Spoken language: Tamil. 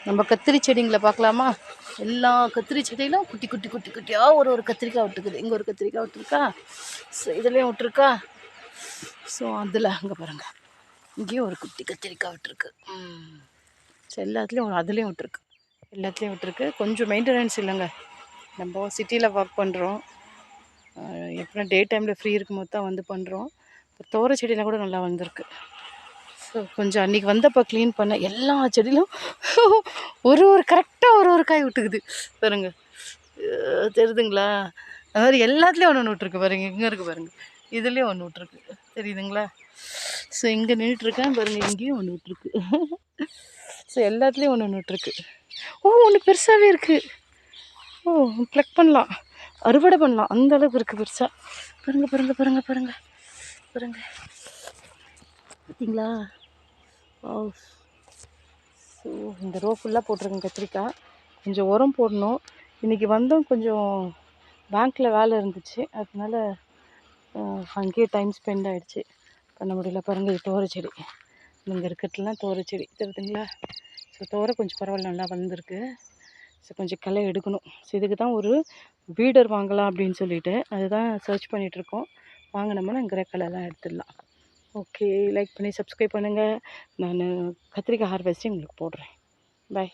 நம்ம கத்திரி செடிங்களை பார்க்கலாமா? எல்லா கத்திரி செடியிலும் குட்டி குட்டி குட்டி குட்டியாக ஒரு கத்திரிக்காய் விட்டுருக்குது. இங்கே ஒரு கத்திரிக்காய் விட்டுருக்கா, ஸோ இதுலேயும் விட்டுருக்கா. ஸோ அதில் அங்கே பாருங்கள், இங்கேயும் ஒரு குட்டி கத்திரிக்காய் விட்டுருக்கு. ஸோ எல்லாத்துலேயும் அதுலேயும் விட்டுருக்கு, எல்லாத்துலேயும் விட்டுருக்கு. கொஞ்சம் மெயின்டெனன்ஸ் இல்லைங்க. நம்ம சிட்டியில் ஒர்க் பண்ணுறோம், எப்படின்னா டே டைமில் ஃப்ரீ இருக்கும்போது தான் வந்து பண்ணுறோம். இப்போ தோரை செடியில் கூட நல்லா வந்திருக்கு. ஸோ கொஞ்சம் அன்றைக்கி வந்தப்போ க்ளீன் பண்ண எல்லா செடியிலும் கரெக்டாக ஒரு காய் விட்டுக்குது பாருங்க. தெரியுதுங்களா? அது மாதிரி எல்லாத்துலேயும் ஒன்று விட்டுருக்கு பாருங்கள். இங்கே இருக்குது பாருங்கள், இதுலேயும் ஒன்று விட்டுருக்கு, தெரியுதுங்களா? ஸோ இங்கே நின்றுட்டுருக்கேன் பாருங்கள், இங்கேயும் ஒன்று விட்டுருக்கு. ஸோ எல்லாத்துலேயும் ஒன்று விட்டுருக்கு. ஒன்று பெருசாகவே இருக்குது. ப்ளக் பண்ணலாம், அறுவடை பண்ணலாம், அந்த அளவுக்கு இருக்குது பெருசாக. பாருங்கள் பாருங்கள் பாருங்கள் பாருங்கள் பாருங்கள், பார்த்தீங்களா? ஸோ இந்த ரோ ஃபுல்லாக போட்டிருக்கேன் கத்திரிக்காய். கொஞ்சம் உரம் போடணும். இன்றைக்கி வந்தோம், கொஞ்சம் பேங்க்கில் வேலை இருந்துச்சு, அதனால அங்கேயே டைம் ஸ்பெண்ட் ஆகிடுச்சு, பண்ண முடியல. பாருங்கள், இது தோரை செடி, இங்கே இருக்கிறதுலாம் தோரை செடி, தெரியுதுங்களா? ஸோ தோரை கொஞ்சம் பரவாயில்ல, நல்லா வந்திருக்கு. ஸோ கொஞ்சம் களை எடுக்கணும். ஸோ இதுக்கு தான் ஒரு வீடர் வாங்கலாம் அப்படின்னு சொல்லிட்டு அதுதான் சர்ச் பண்ணிகிட்ருக்கோம். வாங்கினோம்னா இங்கே களைலாம் எடுத்துடலாம். ஓகே, லைக் பண்ணி சப்ஸ்கிரைப் பண்ணுங்கள். நான் கத்திரிக்காய் ஹார்வெஸ்டிங் உங்களுக்கு போடுறேன். பாய்.